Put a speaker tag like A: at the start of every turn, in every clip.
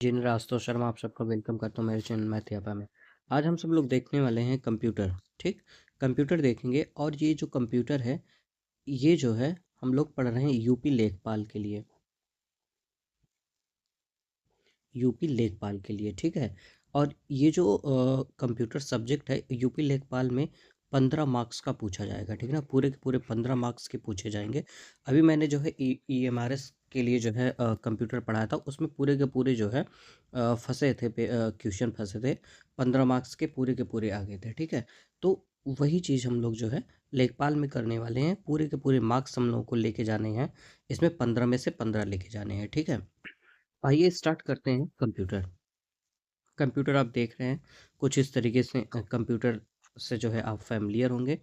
A: जिन रास्तों शर्मा आप सबका वेलकम करता हूँ मेरे चैनल मैथयापा में। आज हम सब लोग देखने वाले हैं कंप्यूटर। ठीक, कंप्यूटर देखेंगे। और ये जो कंप्यूटर है, ये जो है हम लोग पढ़ रहे हैं यूपी लेखपाल के लिए। यूपी लेखपाल के लिए, ठीक है। और ये जो कंप्यूटर सब्जेक्ट है यूपी लेखपाल में 15 मार्क्स का पूछा जाएगा, ठीक है ना। पूरे के पूरे 15 मार्क्स के पूछे जाएंगे। अभी मैंने जो है EMRS के लिए जो है कंप्यूटर पढ़ाया था, उसमें पूरे के पूरे जो है फंसे थे क्वेश्चन फंसे थे। 15 मार्क्स के पूरे आ गए थे, ठीक है। तो वही चीज़ हम लोग जो है लेखपाल में करने वाले हैं। पूरे के पूरे मार्क्स हम लोगों को लेके जाने हैं। इसमें 15 में से 15 लेके जाने हैं, ठीक है। आइए स्टार्ट करते हैं। कंप्यूटर कंप्यूटर आप देख रहे हैं कुछ इस तरीके से। कंप्यूटर से जो है आप फैमिलियर होंगे।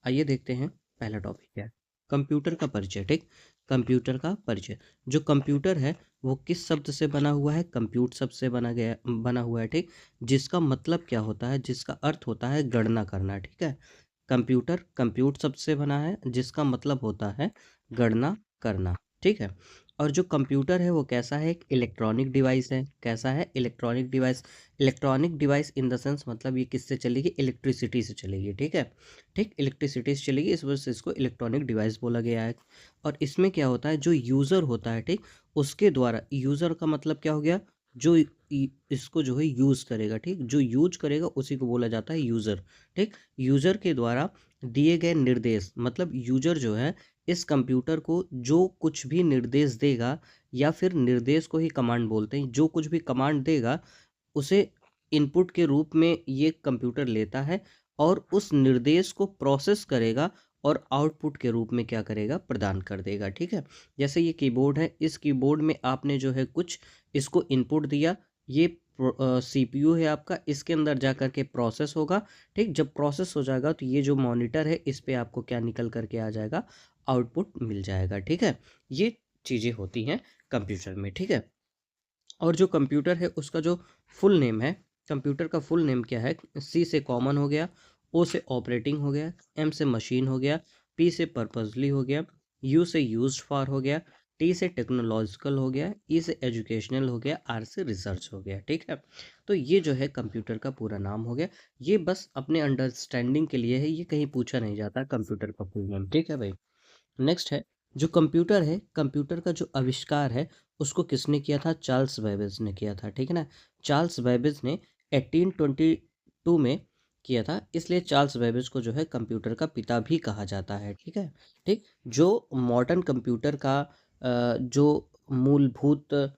A: आइए देखते हैं पहला टॉपिक क्या है। कंप्यूटर का परिचय, ठीक। कंप्यूटर का परिचय। जो कंप्यूटर है वो किस शब्द से बना हुआ है? कंप्यूट शब्द से बना हुआ है, ठीक। जिसका मतलब क्या होता है? जिसका अर्थ होता है गणना करना, ठीक है। कंप्यूटर कंप्यूट शब्द से बना है, जिसका मतलब होता है गणना करना, ठीक है। और जो कंप्यूटर है वो कैसा है? एक इलेक्ट्रॉनिक डिवाइस है। कैसा है? Electronic device. Electronic device in the sense मतलब ये किससे चलेगी? इलेक्ट्रिसिटी से चलेगी, ठीक है। ठीक, इलेक्ट्रिसिटी से चलेगी, इस वजह से इसको इलेक्ट्रॉनिक डिवाइस बोला गया है। और इसमें क्या होता है? जो यूज़र होता है, ठीक, उसके द्वारा, यूज़र का मतलब क्या हो गया? जो इसको जो है यूज़ करेगा, ठीक, जो यूज करेगा उसी को बोला जाता है यूज़र, ठीक। यूज़र के द्वारा दिए गए निर्देश, मतलब यूज़र जो है इस कंप्यूटर को जो कुछ भी निर्देश देगा, या फिर निर्देश को ही कमांड बोलते हैं, जो कुछ भी कमांड देगा उसे इनपुट के रूप में ये कंप्यूटर लेता है और उस निर्देश को प्रोसेस करेगा और आउटपुट के रूप में क्या करेगा? प्रदान कर देगा, ठीक है। जैसे ये कीबोर्ड है, इस कीबोर्ड में आपने जो है कुछ इसको इनपुट दिया, ये CPU है आपका, इसके अंदर जा कर के प्रोसेस होगा, ठीक। जब प्रोसेस हो जाएगा तो ये जो मॉनिटर है इस पे आपको क्या निकल करके आ जाएगा? आउटपुट मिल जाएगा, ठीक है। ये चीज़ें होती हैं कंप्यूटर में, ठीक है। और जो कंप्यूटर है उसका जो फुल नेम है, कंप्यूटर का फुल नेम क्या है? C से कॉमन हो गया, O से ऑपरेटिंग हो गया, M से मशीन हो गया, P से पर्पजली हो गया, U से यूज्ड फॉर हो गया, T से टेक्नोलॉजिकल हो गया, E से एजुकेशनल हो गया, R से रिसर्च हो गया, ठीक है। तो ये जो है कंप्यूटर का पूरा नाम हो गया। ये बस अपने अंडरस्टैंडिंग के लिए है, ये कहीं पूछा नहीं जाता कंप्यूटर का फुल नेम, ठीक है भाई। नेक्स्ट है, जो कंप्यूटर है, कंप्यूटर का जो आविष्कार है उसको किसने किया था? चार्ल्स बेबेज ने किया था, ठीक है ना। चार्ल्स बेबेज ने 1822 में किया था, इसलिए चार्ल्स बेबेज को जो है कंप्यूटर का पिता भी कहा जाता है, ठीक है। ठीक, जो मॉडर्न कंप्यूटर का जो मूलभूत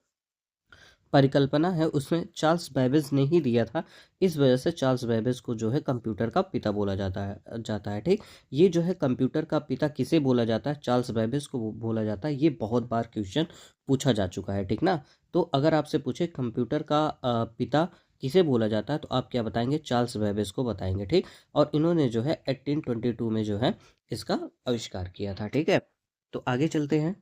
A: परिकल्पना है उसमें चार्ल्स बेबेज ने ही दिया था। इस वजह से चार्ल्स बेबेज को जो है कंप्यूटर का पिता बोला जाता है, ठीक। ये जो है कंप्यूटर का पिता किसे बोला जाता है? चार्ल्स बेबेज को बोला जाता है। ये बहुत बार क्वेश्चन पूछा जा चुका है, ठीक ना। तो अगर आपसे पूछे कंप्यूटर का पिता किसे बोला जाता है तो आप क्या बताएंगे? चार्ल्स बेबेज को बताएंगे, ठीक। और इन्होंने जो है 1822 में जो है इसका आविष्कार किया था, ठीक है। तो आगे चलते हैं,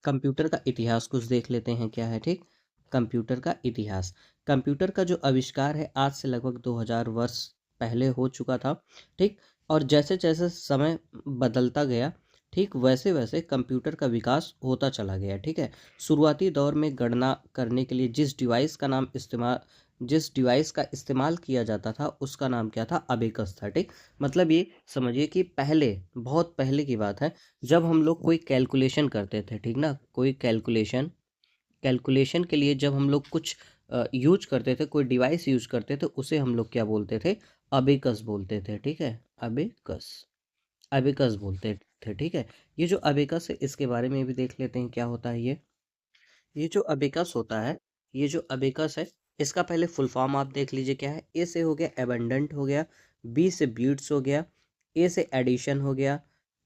A: कंप्यूटर का इतिहास कुछ देख लेते हैं क्या है, ठीक। कंप्यूटर का इतिहास। कंप्यूटर का जो आविष्कार है आज से लगभग 2000 वर्ष पहले हो चुका था, ठीक। और जैसे जैसे समय बदलता गया, ठीक, वैसे वैसे कंप्यूटर का विकास होता चला गया, ठीक है। शुरुआती दौर में गणना करने के लिए जिस डिवाइस का इस्तेमाल किया जाता था उसका नाम क्या था? अबेकस था, ठीक। मतलब ये समझिए कि पहले, बहुत पहले की बात है, जब हम लोग कोई कैलकुलेशन करते थे, ठीक ना, कोई कैलकुलेशन कैलकुलेशन के लिए जब हम लोग कुछ यूज करते थे, कोई डिवाइस यूज करते थे, उसे हम लोग क्या बोलते थे? अबेकस बोलते थे, ठीक है। अबेकस अबेकस बोलते थे, ठीक है। ये जो अबेकस है इसके बारे में भी देख लेते हैं क्या होता है ये जो अबेकस होता है, ये जो अबेकस है इसका पहले फुल फॉर्म आप देख लीजिए क्या है। ए से हो गया एबंडेंट हो गया, बी से बीट्स हो गया, ए से एडिशन हो गया,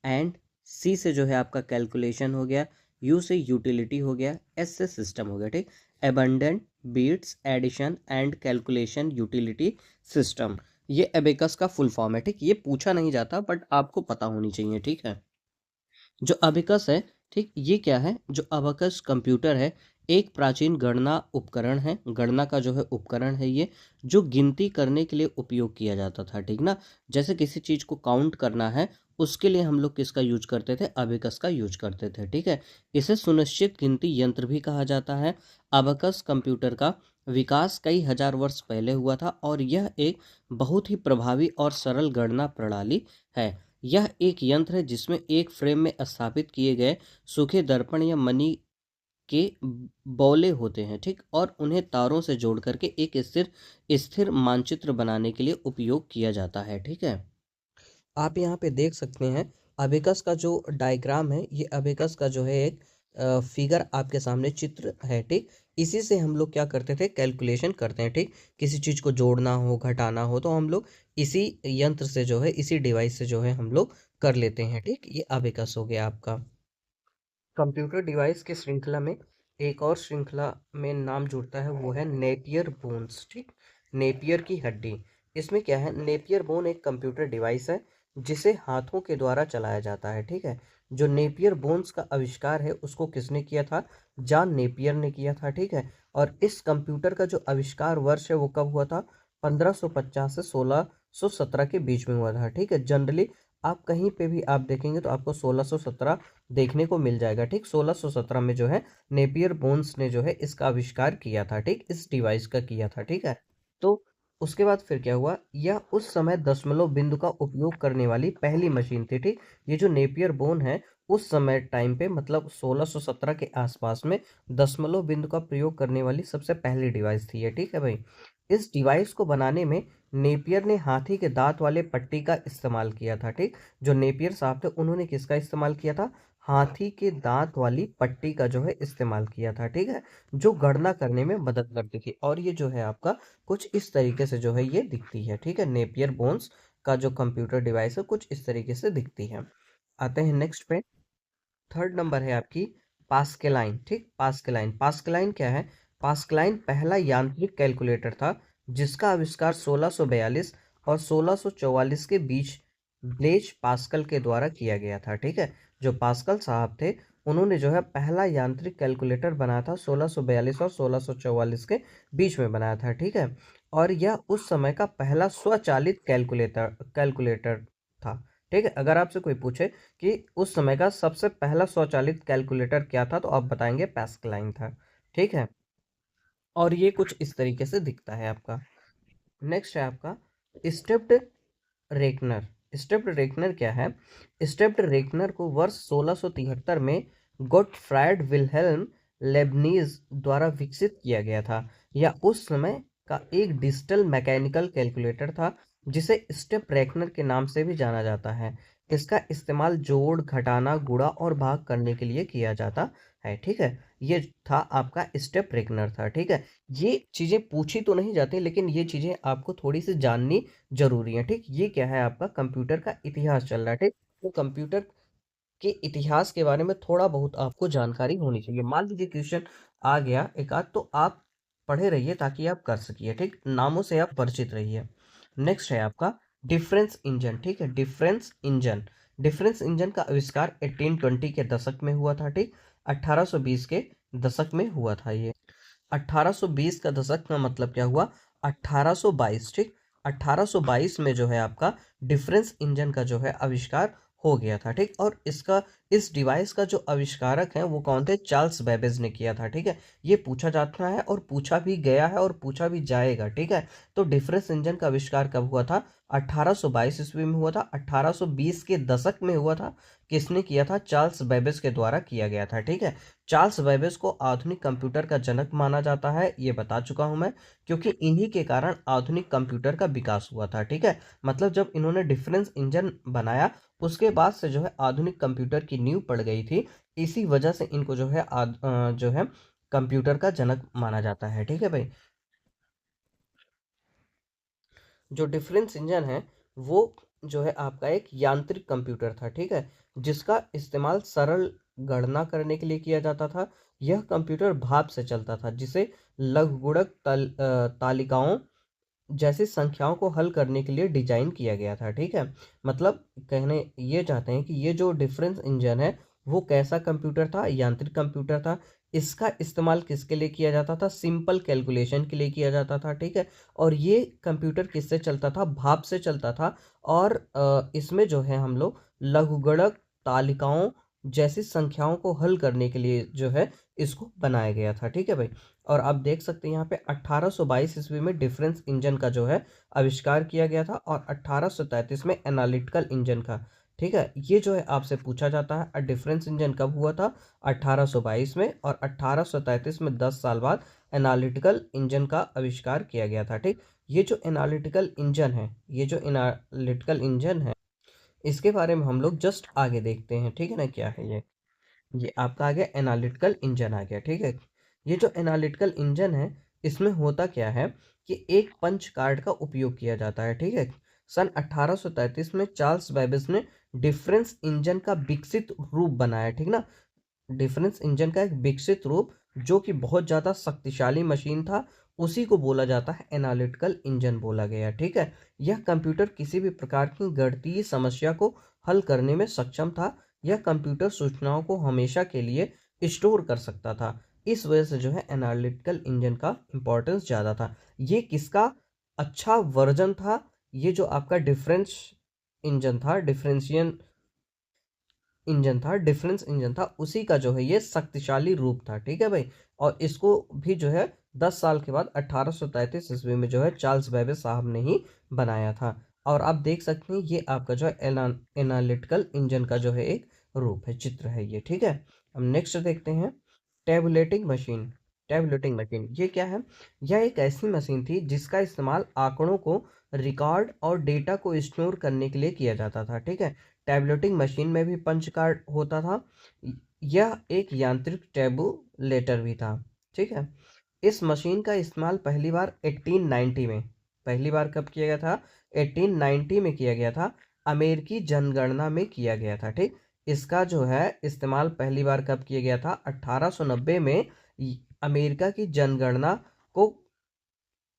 A: एंड सी से जो है आपका कैलकुलेशन हो गया, यू से यूटिलिटी हो गया, एस से सिस्टम हो गया, ठीक। Abundant, beads, addition and calculation, utility, system, ये अबेकस का फुल फॉर्म है, ठीक। ये पूछा नहीं जाता बट आपको पता होनी चाहिए, ठीक है। जो अबिकस है, ठीक, ये क्या है? जो अबकस कंप्यूटर है एक प्राचीन गणना उपकरण है, गणना का जो है उपकरण है ये, जो गिनती करने के लिए उपयोग किया जाता था, ठीक ना। जैसे किसी चीज़ को काउंट करना है, उसके लिए हम लोग किसका यूज करते थे, अबेकस का यूज करते थे, ठीक है। इसे सुनिश्चित गिनती यंत्र भी कहा जाता है। अबेकस कंप्यूटर का विकास कई हजार वर्ष पहले हुआ था और यह एक बहुत ही प्रभावी और सरल गणना प्रणाली है। यह एक यंत्र है जिसमें एक फ्रेम में स्थापित किए गए सूखे दर्पण या मनी के बौले होते हैं, ठीक, और उन्हें तारों से जोड़ करके एक स्थिर स्थिर मानचित्र बनाने के लिए उपयोग किया जाता है, ठीक है। आप यहाँ पे देख सकते हैं अबेकस का जो डायग्राम है, ये अबेकस का जो है एक फिगर आपके सामने चित्र है, ठीक। इसी से हम लोग क्या करते थे, कैलकुलेशन करते हैं, ठीक। किसी चीज़ को जोड़ना हो, घटाना हो, तो हम लोग इसी यंत्र से जो है, इसी डिवाइस से जो है हम लोग कर लेते हैं, ठीक। ये अबेकस हो गया आपका। कंप्यूटर डिवाइस की श्रृंखला में एक और श्रृंखला में नाम जुड़ता है, वो है नेपियर बोन्स, ठीक। नेपियर की हड्डी। इसमें क्या है, नेपियर बोन एक कंप्यूटर डिवाइस है जिसे हाथों के द्वारा चलाया जाता है, ठीक है। जो नेपियर बोन्स का आविष्कार है उसको किसने किया था, जॉन नेपियर ने किया था, ठीक है। और इस कंप्यूटर का जो आविष्कार वर्ष है वो कब हुआ था, 1550 से 1617 के बीच में हुआ था, ठीक है। जनरली आप कहीं पे भी आप देखेंगे तो आपको 1617 देखने को मिल जाएगा, ठीक। 1617 में जो है नेपियर बोन्स ने जो है इसका आविष्कार किया था, ठीक, इस डिवाइस का किया था, ठीक है। तो उसके बाद फिर क्या हुआ, यह उस समय दशमलव बिंदु का उपयोग करने वाली पहली मशीन थी, ठीक। ये जो नेपियर बोन है उस समय टाइम पे मतलब 1617 के आसपास में दशमलव बिंदु का प्रयोग करने वाली सबसे पहली डिवाइस थी ये, ठीक है भाई। इस डिवाइस को बनाने में नेपियर ने हाथी के दांत वाले पट्टी का इस्तेमाल किया था, ठीक। जो नेपियर साहब थे उन्होंने किसका इस्तेमाल किया था, हाथी के दांत वाली पट्टी का जो है इस्तेमाल किया था, ठीक है। जो गणना करने में मदद करती थी, और ये जो है आपका कुछ इस तरीके से जो है ये दिखती है, ठीक है। नेपियर बोन्स का जो कंप्यूटर डिवाइस है कुछ इस तरीके से दिखती है। आते हैं नेक्स्ट पे। थर्ड नंबर है आपकी पास्केलाइन, ठीक। पास्केलाइन, पास्केलाइन क्या है, पास्केलाइन पहला यांत्रिक कैलकुलेटर था जिसका आविष्कार 1642 और 1644 के बीच ब्लेज पास्कल के द्वारा किया गया था, ठीक है। जो पास्कल साहब थे उन्होंने जो है पहला यांत्रिक कैलकुलेटर बनाया था 1642 और 1644 के बीच में बनाया था, ठीक है। और यह उस समय का पहला स्वचालित कैलकुलेटर कैलकुलेटर था, ठीक है। अगर आपसे कोई पूछे कि उस समय का सबसे पहला स्वचालित कैलकुलेटर क्या था, तो आप बताएंगे पैस्कलाइन था, ठीक है। और ये कुछ इस तरीके से दिखता है आपका। नेक्स्ट है आपका स्टेप्ड रेकनर। स्टेप्ड रेकनर क्या है, स्टेप्ड रेकनर को वर्ष 1673 में गोटफ्राइड विल्हेल्म लेबनीज द्वारा विकसित किया गया था। यह उस समय का एक डिजिटल मैकेनिकल कैलकुलेटर था जिसे स्टेप रेकनर के नाम से भी जाना जाता है। इसका इस्तेमाल जोड़, घटाना, गुणा और भाग करने के लिए किया जाता है, ठीक है। ये था आपका स्टेप रेकनर था, ठीक है। ये चीज़ें पूछी तो नहीं जाती लेकिन ये चीज़ें आपको थोड़ी सी जाननी जरूरी है, ठीक। ये क्या है, आपका कंप्यूटर का इतिहास चल रहा है, ठीक। तो कंप्यूटर के इतिहास के बारे में थोड़ा बहुत आपको जानकारी होनी चाहिए। मान लीजिए क्वेश्चन आ गया एक आध, तो आप पढ़े रहिए ताकि आप कर सकिए, ठीक। नामों से आप परिचित रहिए। नेक्स्ट है आपका डिफरेंस इंजन, ठीक है। डिफरेंस इंजन, डिफरेंस इंजन का आविष्कार 1820 के दशक में हुआ था, ठीक। 1820 के दशक में हुआ था ये। 1820 का दशक का मतलब क्या हुआ, 1822, ठीक। 1822 में जो है आपका डिफरेंस इंजन का जो है आविष्कार हो गया था, ठीक। और इसका इस डिवाइस का जो आविष्कारक है वो कौन थे, चार्ल्स बेबेज ने किया था, ठीक है। ये पूछा जाता है और पूछा भी गया है और पूछा भी जाएगा, ठीक है। तो डिफरेंस इंजन का आविष्कार कब हुआ था, 1822 ईस्वी में हुआ था। 1820 के दशक में हुआ था। किसने किया था, चार्ल्स बेबेज के द्वारा किया गया था, ठीक है। चार्ल्स बेबेज को आधुनिक कंप्यूटर का जनक माना जाता है, ये बता चुका हूं मैं, क्योंकि इन्हीं के कारण आधुनिक कंप्यूटर का विकास हुआ था, ठीक है। मतलब जब इन्होंने डिफरेंस इंजन बनाया उसके बाद से जो है आधुनिक कंप्यूटर की नींव पड़ गई थी। इसी वजह से इनको जो है जो है कंप्यूटर का जनक माना जाता है, ठीक है भाई। जो डिफरेंस इंजन है वो जो है आपका एक यांत्रिक कंप्यूटर था, ठीक है, जिसका इस्तेमाल सरल गणना करने के लिए किया जाता था। यह कंप्यूटर भाप से चलता था जिसे लघुगणक तालिकाओं जैसी संख्याओं को हल करने के लिए डिजाइन किया गया था, ठीक है। मतलब कहने ये चाहते हैं कि ये जो डिफरेंस इंजन है वो कैसा कंप्यूटर था, यांत्रिक कंप्यूटर था। इसका इस्तेमाल किसके लिए किया जाता था? सिंपल कैलकुलेशन के लिए किया जाता था, ठीक है। और ये कंप्यूटर किससे चलता था? भाप से चलता था। और इसमें जो है हम लोग लघुगणक तालिकाओं जैसी संख्याओं को हल करने के लिए जो है इसको बनाया गया था, ठीक है भाई। और आप देख सकते हैं यहाँ पे 1822 ईस्वी में डिफरेंस इंजन का जो है आविष्कार किया गया था, और 1833 में एनालिटिकल इंजन का, ठीक है। ये जो है आपसे पूछा जाता है डिफरेंस इंजन कब हुआ था? 1822 में, और 1833 में 10 साल बाद एनालिटिकल इंजन का आविष्कार किया गया था, ठीक। ये जो एनालिटिकल इंजन है, ये जो एनालिटिकल इंजन है, इसके बारे में हम लोग जस्ट आगे देखते हैं, ठीक है ना। क्या है ये आपका आ गया एनालिटिकल इंजन आ गया, ठीक है। ये जो एनालिटिकल इंजन है, इसमें होता क्या है कि एक पंच कार्ड का उपयोग किया जाता है, ठीक है। सन 1833 में चार्ल्स बेबेज ने डिफरेंस इंजन का विकसित रूप बनाया, ठीक ना। डिफरेंस इंजन का एक विकसित रूप जो कि बहुत ज़्यादा शक्तिशाली मशीन था, उसी को बोला जाता है एनालिटिकल इंजन बोला गया, ठीक है। यह कंप्यूटर किसी भी प्रकार की गणितीय समस्या को हल करने में सक्षम था। यह कंप्यूटर सूचनाओं को हमेशा के लिए स्टोर कर सकता था। इस वजह से जो है एनालिटिकल इंजन का इम्पोर्टेंस ज़्यादा था। ये किसका अच्छा वर्जन था? ये जो आपका डिफरेंस इंजन था, डिफरेंस इंजन था, उसी का जो है ये शक्तिशाली रूप था, ठीक है भाई। और इसको भी जो है 10 साल के बाद 1833 ईस्वी में जो है चार्ल्स बेबेज साहब ने ही बनाया था। और आप देख सकते हैं ये आपका जो है एनालिटिकल इंजन का जो है एक रूप है, चित्र है ये, ठीक है। अब नेक्स्ट देखते हैं टेबुलेटिंग मशीन। टेबुलेटिंग मशीन ये क्या है? यह एक ऐसी मशीन थी जिसका इस्तेमाल आंकड़ों को रिकॉर्ड और डेटा को स्टोर करने के लिए किया जाता था, ठीक है। टैबलेटिंग मशीन में भी पंच कार्ड होता था। यह एक यांत्रिक टैबुलेटर भी था, ठीक है। इस मशीन का इस्तेमाल पहली बार 1890 में, पहली बार कब किया गया था? 1890 में किया गया था। अमेरिकी जनगणना में किया गया था, ठीक। इसका जो है इस्तेमाल पहली बार कब किया गया था? 1890 में अमेरिका की जनगणना को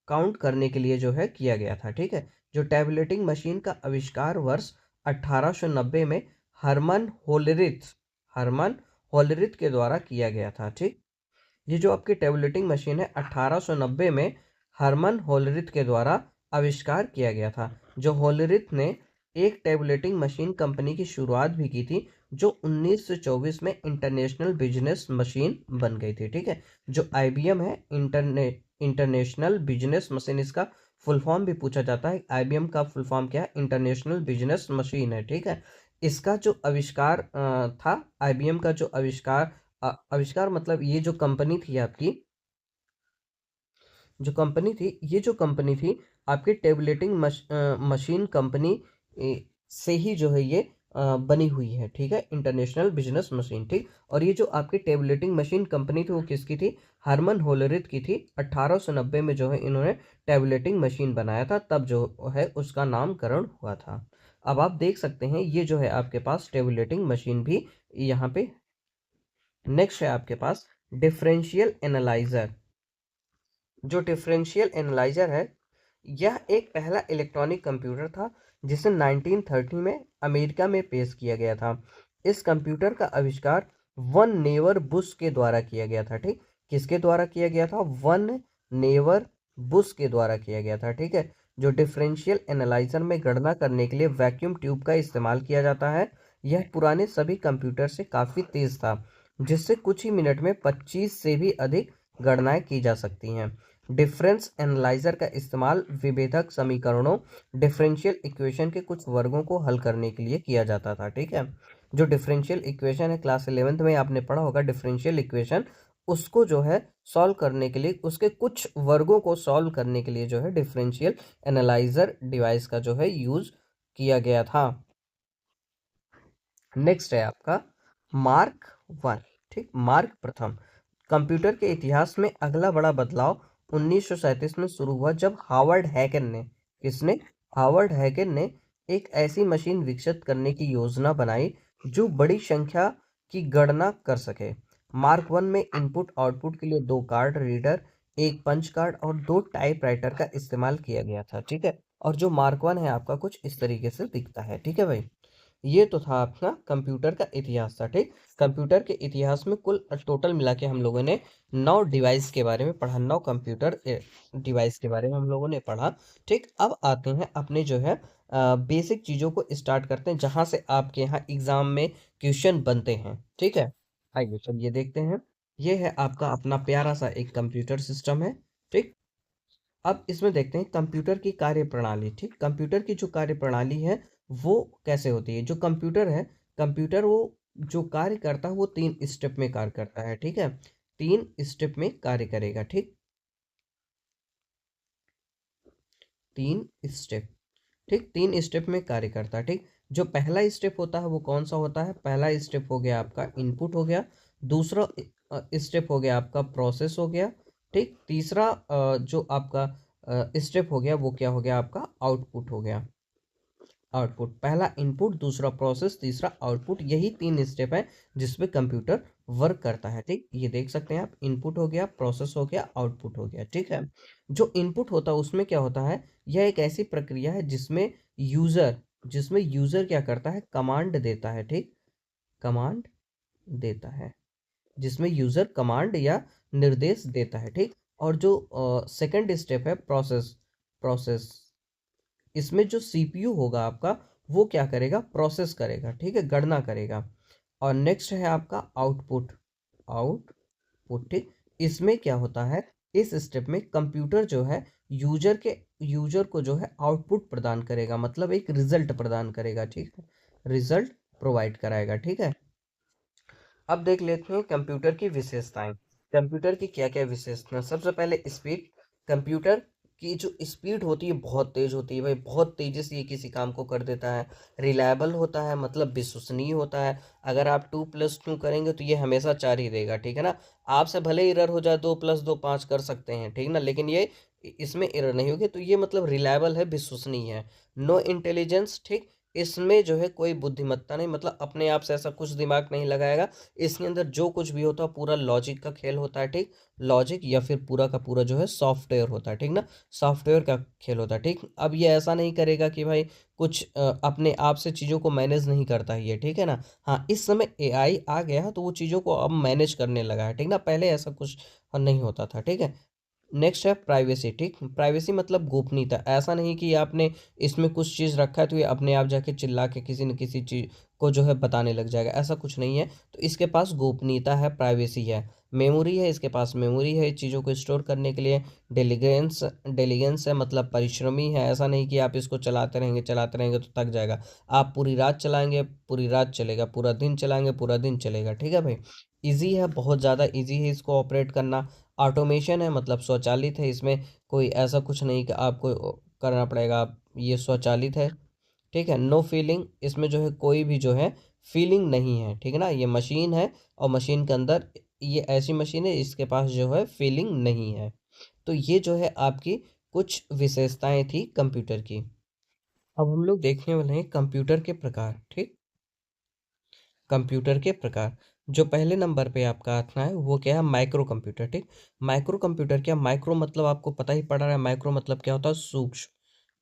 A: काउंट करने के लिए जो है किया गया था, ठीक है। जो टैबुलेटिंग मशीन का आविष्कार वर्ष 1890 में हरमन होलरिथ के द्वारा किया गया था, ठीक। ये जो आपकी टैबुलेटिंग मशीन है 1890 में हरमन होलरिथ के द्वारा आविष्कार किया गया था। जो होलरिथ ने एक टैबुलेटिंग मशीन कंपनी की शुरुआत भी की थी, जो 1924 में इंटरनेशनल बिजनेस मशीन बन गई थी, ठीक है। जो आईबीएम है, इंटरनेशनल बिजनेस मशीन, इसका फुल फॉर्म भी पूछा जाता है। आईबीएम का फुल फॉर्म क्या है? इंटरनेशनल बिजनेस मशीन है, ठीक है। इसका जो आविष्कार था, आईबीएम का जो आविष्कार मतलब ये जो कंपनी थी आपकी, जो कंपनी थी, ये जो कंपनी थी आपकी टेबलेटिंग मशीन कंपनी से ही जो है ये बनी हुई है, ठीक है। इंटरनेशनल बिजनेस मशीन, ठीक। और ये जो आपकी टेबलेटिंग मशीन कंपनी थी वो किसकी थी? हरमन होलरिथ की थी। 1890 में जो है इन्होंने टेबलेटिंग मशीन बनाया था, तब जो है उसका नामकरण हुआ था। अब आप देख सकते हैं ये जो है आपके पास टेबलेटिंग मशीन भी यहाँ पे। नेक्स्ट है आपके पास डिफरेंशियल एनालाइजर। जो डिफरेंशियल एनालाइजर है, यह एक पहला इलेक्ट्रॉनिक कंप्यूटर था जिसे 1930 में अमेरिका में पेश किया गया था। इस कंप्यूटर का आविष्कार वन नेवर बुश के द्वारा किया गया था, ठीक। किसके द्वारा किया गया था? वन नेवर बुश के द्वारा किया गया था, ठीक है। जो डिफरेंशियल एनालाइजर में गणना करने के लिए वैक्यूम ट्यूब का इस्तेमाल किया जाता है। यह पुराने सभी कंप्यूटर से काफ़ी तेज था, जिससे कुछ ही मिनट में 25 से भी अधिक गणनाएं की जा सकती हैं। डिफरेंस एनालाइजर का इस्तेमाल विभेदक समीकरणों, डिफरेंशियल इक्वेशन के कुछ वर्गों को हल करने के लिए किया जाता था, ठीक है। जो डिफरेंशियल इक्वेशन है, क्लास 11th में आपने पढ़ा होगा डिफरेंशियल इक्वेशन, उसको जो है सॉल्व करने के लिए, उसके कुछ वर्गों को सॉल्व करने के लिए जो है डिफरेंशियल एनालाइजर डिवाइस का जो है यूज किया गया था। नेक्स्ट है आपका मार्क वन, ठीक। मार्क प्रथम। कंप्यूटर के इतिहास में अगला बड़ा बदलाव 1937 में शुरू हुआ, जब हावर्ड हैकेन ने, किसने? हावर्ड हैकेन ने एक ऐसी मशीन विकसित करने की योजना बनाई जो बड़ी संख्या की गणना कर सके। मार्क वन में इनपुट आउटपुट के लिए दो कार्ड रीडर, एक पंच कार्ड और दो टाइपराइटर का इस्तेमाल किया गया था, ठीक है। और जो मार्क वन है आपका कुछ इस तरीके से दिखता है, ठीक है भाई। ये तो था आपका कंप्यूटर का इतिहास था, ठीक। कंप्यूटर के इतिहास में कुल टोटल मिला के हम लोगों ने 9 डिवाइस के बारे में पढ़ा, 9 कंप्यूटर डिवाइस के बारे में हम लोगों ने पढ़ा, ठीक। अब आते हैं अपने जो है बेसिक चीज़ों को स्टार्ट करते हैं, जहाँ से आपके यहाँ एग्जाम में क्वेश्चन बनते हैं, ठीक है। आइए चलिए देखते हैं। ये है आपका अपना प्यारा सा एक कंप्यूटर सिस्टम है, ठीक। अब इसमें देखते हैं कंप्यूटर की कार्यप्रणाली, ठीक। कंप्यूटर की जो कार्यप्रणाली है वो कैसे होती है। जो कंप्यूटर है, कंप्यूटर वो जो कार्य करता है वो 3 स्टेप में कार्य करता है, ठीक है। 3 स्टेप में कार्य करेगा, ठीक। 3 स्टेप, ठीक। 3 स्टेप में कार्य करता है, ठीक। जो पहला स्टेप होता है वो कौन सा होता है। पहला स्टेप हो गया आपका इनपुट हो गया। दूसरा स्टेप हो गया आपका प्रोसेस हो गया, ठीक। तीसरा जो आपका स्टेप हो गया वो क्या हो गया आपका आउटपुट हो गया। आउटपुट, पहला इनपुट, दूसरा प्रोसेस, तीसरा आउटपुट, यही 3 स्टेप है जिसमें कंप्यूटर वर्क करता है, ठीक। ये देख सकते हैं आप, इनपुट हो गया, प्रोसेस हो गया, आउटपुट हो गया, ठीक है। जो इनपुट होता है उसमें क्या होता है, यह एक ऐसी प्रक्रिया है जिसमें यूजर क्या करता है, कमांड देता है, ठीक। कमांड देता है, जिसमें यूजर कमांड या निर्देश देता है, ठीक। और जो सेकंड स्टेप है प्रोसेस, प्रोसेस, इसमें जो सीपीयू होगा आपका वो क्या करेगा, प्रोसेस करेगा, ठीक है, गणना करेगा। और नेक्स्ट है आपका आउटपुट, आउटपुट, ठीक। इसमें क्या होता है, इस स्टेप में कंप्यूटर जो है यूजर को जो है आउटपुट प्रदान करेगा, मतलब एक रिजल्ट प्रदान करेगा, ठीक है, रिजल्ट प्रोवाइड कराएगा, ठीक है। अब देख लेते हैं कंप्यूटर की विशेषताएं। कंप्यूटर की क्या क्या विशेषताएं। सबसे पहले स्पीड। कंप्यूटर की जो स्पीड होती है बहुत तेज होती है भाई, बहुत तेजी से ये किसी काम को कर देता है। रिलायबल होता है, मतलब विश्वसनीय होता है। अगर आप 2+2 करेंगे तो ये हमेशा 4 ही देगा, ठीक है ना। आपसे भले एरर हो जाए, 2+2 5 कर सकते हैं, ठीक ना, लेकिन ये इसमें एरर नहीं होगी, तो ये मतलब रिलायबल है, विश्वसनीय है। नो इंटेलिजेंस, ठीक। इसमें जो है कोई बुद्धिमत्ता नहीं, मतलब अपने आप से ऐसा कुछ दिमाग नहीं लगाएगा। इसके अंदर जो कुछ भी होता है पूरा लॉजिक का खेल होता है, ठीक। लॉजिक या फिर पूरा का पूरा जो है सॉफ्टवेयर होता है, ठीक ना, सॉफ्टवेयर का खेल होता है, ठीक। अब ये ऐसा नहीं करेगा कि भाई कुछ अपने आप से चीज़ों को मैनेज नहीं करता है ये, ठीक है ना। हाँ, इस समय एआई आ गया है तो वो चीज़ों को अब मैनेज करने लगा है, ठीक ना, पहले ऐसा कुछ नहीं होता था, ठीक है। नेक्स्ट है प्राइवेसी, ठीक। प्राइवेसी मतलब गोपनीयता। ऐसा नहीं कि आपने इसमें कुछ चीज़ रखा है तो ये अपने आप जाके चिल्ला के किसी न किसी चीज़ को जो है बताने लग जाएगा, ऐसा कुछ नहीं है। तो इसके पास गोपनीयता है, प्राइवेसी है। मेमोरी है, इसके पास मेमोरी है चीज़ों को स्टोर करने के लिए। डिलीगेंस, डिलीगेंस है मतलब परिश्रमी है। ऐसा नहीं कि आप इसको चलाते रहेंगे तो थक जाएगा। आप पूरी रात चलाएंगे, पूरी रात चलेगा, पूरा दिन चलाएंगे, पूरा दिन चलेगा, ठीक है भाई। इजी है, बहुत ज़्यादा इजी है इसको ऑपरेट करना। ऑटोमेशन है, मतलब स्वचालित है, इसमें कोई ऐसा कुछ नहीं कि आपको करना पड़ेगा, आप ये स्वचालित है, ठीक है। नो फीलिंग, इसमें जो है कोई भी जो है फीलिंग नहीं है, ठीक है ना। ये मशीन है और मशीन के अंदर ये ऐसी मशीन है इसके पास जो है फीलिंग नहीं है। तो ये जो है आपकी कुछ विशेषताएं थी कंप्यूटर की। अब हम लोग देखने वाले हैं कंप्यूटर के प्रकार, ठीक। कंप्यूटर के प्रकार। जो पहले नंबर पे आपका आता है वो क्या है, माइक्रो कंप्यूटर, ठीक। माइक्रो कंप्यूटर क्या, माइक्रो मतलब आपको पता ही पड़ रहा है, माइक्रो मतलब क्या होता है, सूक्ष्म।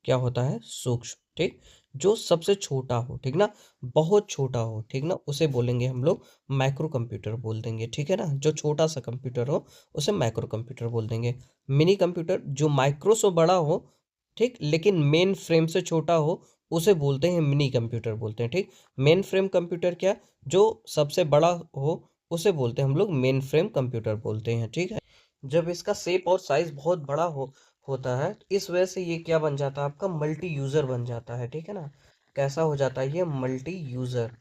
A: क्या होता है, सूक्ष्म, ठीक। जो सबसे छोटा हो, ठीक ना, बहुत छोटा हो, ठीक ना, उसे बोलेंगे हम लोग माइक्रो कंप्यूटर बोल देंगे, ठीक है ना। जो छोटा सा कंप्यूटर हो उसे माइक्रो कंप्यूटर बोल देंगे। मिनी कंप्यूटर जो माइक्रो से बड़ा हो, ठीक, लेकिन मेन फ्रेम से छोटा हो, उसे बोलते हैं मिनी कंप्यूटर बोलते हैं, ठीक। मेन फ्रेम कंप्यूटर क्या, जो सबसे बड़ा हो उसे बोलते हैं हम लोग मेन फ्रेम कंप्यूटर बोलते हैं, ठीक है। जब इसका शेप और साइज बहुत बड़ा होता है तो इस वजह से ये क्या बन जाता है आपका, मल्टी यूजर बन जाता है, ठीक है ना। कैसा हो जाता है ये, मल्टी यूजर,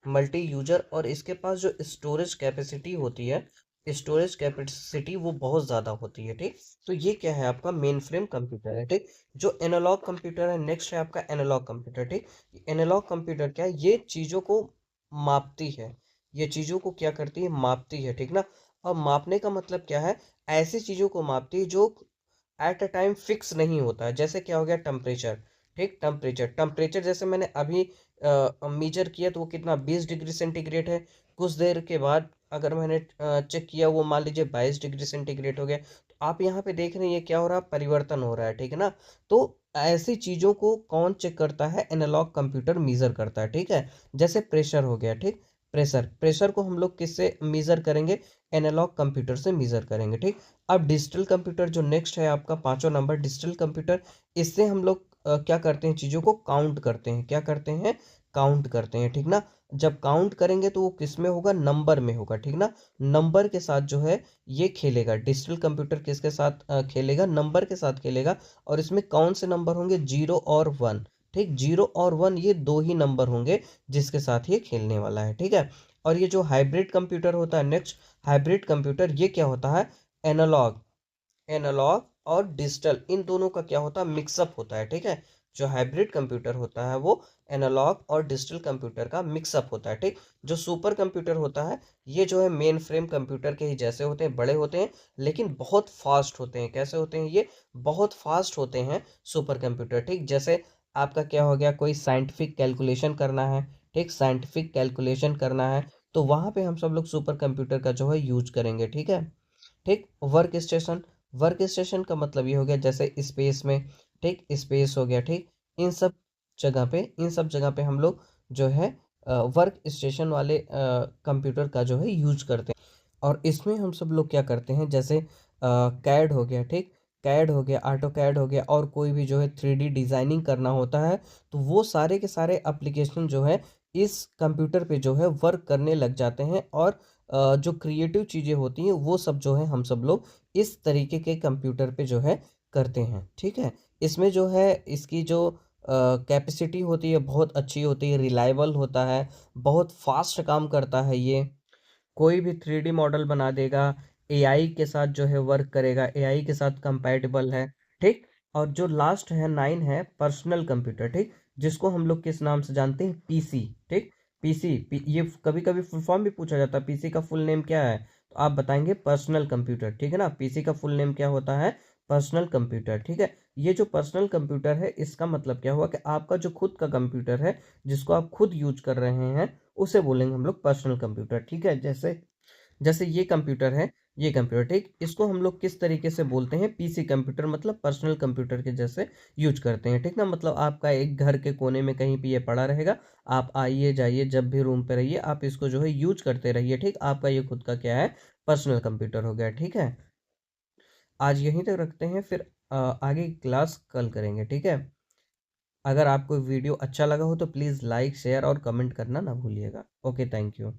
A: मल्टी यूजर। और इसके पास जो स्टोरेज कैपेसिटी होती है, स्टोरेज कैपेसिटी वो बहुत ज़्यादा होती है, ठीक। तो ये क्या है आपका मेन फ्रेम कंप्यूटर है, ठीक। जो एनालॉग कंप्यूटर है, नेक्स्ट है आपका एनालॉग कंप्यूटर, ठीक। एनालॉग कंप्यूटर क्या है, ये चीज़ों को मापती है, ये चीज़ों को क्या करती है, मापती है, ठीक ना। और मापने का मतलब क्या है, ऐसी चीज़ों को मापती है जो एट अ टाइम फिक्स नहीं होता है। जैसे क्या हो गया, टेम्परेचर, ठीक। टेम्परेचर, टेम्परेचर जैसे मैंने अभी मीजर किया तो वो कितना 20 डिग्री सेंटीग्रेड है। कुछ देर के बाद अगर मैंने चेक किया वो मान लीजिए 22 डिग्री सेंटीग्रेड हो गया। तो आप यहाँ पे देख रहे हैं ये क्या हो रहा है, परिवर्तन हो रहा है, ठीक है ना। तो ऐसी चीज़ों को कौन चेक करता है, एनालॉग कंप्यूटर मेजर करता है, ठीक है। जैसे प्रेशर हो गया, ठीक, प्रेशर प्रेशर को हम लोग किससे मेजर करेंगे, एनालॉग कंप्यूटर से मेजर करेंगे, ठीक। अब डिजिटल कंप्यूटर जो नेक्स्ट है आपका 5वां नंबर, डिजिटल कंप्यूटर, इससे हम लोग क्या करते हैं, चीज़ों को काउंट करते हैं, क्या करते हैं, काउंट करते हैं, ठीक ना। जब काउंट करेंगे तो वो किस में होगा, नंबर में होगा, ठीक ना। नंबर के साथ जो है ये खेलेगा, डिजिटल कंप्यूटर किसके साथ खेलेगा, नंबर के साथ खेलेगा। और इसमें कौन से नंबर होंगे, 0 और 1, ठीक। 0 और 1 ये दो ही नंबर होंगे जिसके साथ ये खेलने वाला है, ठीक है। और ये जो हाइब्रिड कंप्यूटर होता है नेक्स्ट, हाइब्रिड कंप्यूटर ये क्या होता है, एनालॉग, एनालॉग और डिजिटल इन दोनों का क्या होता है, मिक्सअप होता है, ठीक है। जो हाइब्रिड कंप्यूटर होता है वो एनालॉग और डिजिटल कंप्यूटर का मिक्सअप होता है, ठीक। जो सुपर कंप्यूटर होता है ये जो है मेन फ्रेम कंप्यूटर के ही जैसे होते हैं, बड़े होते हैं लेकिन बहुत फास्ट होते हैं। कैसे होते हैं ये, बहुत फास्ट होते हैं सुपर कंप्यूटर, ठीक। जैसे आपका क्या हो गया, कोई साइंटिफिक कैलकुलेशन करना है, ठीक, साइंटिफिक कैलकुलेशन करना है तो वहां पे हम सब लोग सुपर कंप्यूटर का जो है यूज करेंगे, ठीक है, ठीक। वर्क स्टेशन, वर्क स्टेशन का मतलब ये हो गया जैसे स्पेस में, ठीक, स्पेस हो गया, ठीक। इन सब जगह पे, इन सब जगह पे हम लोग जो है वर्क स्टेशन वाले कंप्यूटर का जो है यूज करते हैं। और इसमें हम सब लोग क्या करते हैं, जैसे कैड हो गया, ठीक, कैड हो गया, ऑटो कैड हो गया, और कोई भी जो है 3D डिजाइनिंग करना होता है तो वो सारे के सारे एप्लीकेशन जो है इस कंप्यूटर पे जो है वर्क करने लग जाते हैं। और जो क्रिएटिव चीज़ें होती हैं वो सब जो है हम सब लोग इस तरीके के कंप्यूटर पे जो है करते हैं, ठीक है। इसमें जो है इसकी जो कैपेसिटी होती है बहुत अच्छी होती है, रिलायबल होता है, बहुत फास्ट काम करता है ये, कोई भी 3D मॉडल बना देगा, एआई के साथ जो है वर्क करेगा, एआई के साथ कंपैटिबल है, ठीक। और जो लास्ट है 9 है पर्सनल कंप्यूटर, ठीक, जिसको हम लोग किस नाम से जानते हैं, पीसी, ठीक। ये कभी कभी फुल फॉर्म भी पूछा जाता है, पीसी का फुल नेम क्या है, तो आप बताएंगे पर्सनल कंप्यूटर, ठीक है ना। पीसी का फुल नेम क्या होता है, पर्सनल कंप्यूटर, ठीक है। ये जो पर्सनल कंप्यूटर है इसका मतलब क्या हुआ कि आपका जो खुद का कंप्यूटर है जिसको आप खुद यूज कर रहे हैं उसे बोलेंगे हम लोग पर्सनल कंप्यूटर, ठीक है। जैसे जैसे ये कंप्यूटर है, ये कंप्यूटर, ठीक, इसको हम लोग किस तरीके से बोलते हैं, पीसी कंप्यूटर, मतलब पर्सनल कंप्यूटर के जैसे यूज करते हैं, ठीक ना। मतलब आपका एक घर के कोने में कहीं पे ये पड़ा रहेगा, आप आइए जाइए जब भी रूम पे रहिए आप इसको जो है यूज करते रहिए, ठीक। आपका ये खुद का क्या है, पर्सनल कंप्यूटर हो गया, ठीक है। आज यहीं तक रखते हैं, फिर आगे की क्लास कल करेंगे, ठीक है। अगर आपको वीडियो अच्छा लगा हो तो प्लीज़ लाइक शेयर और कमेंट करना ना भूलिएगा। Okay, thank you.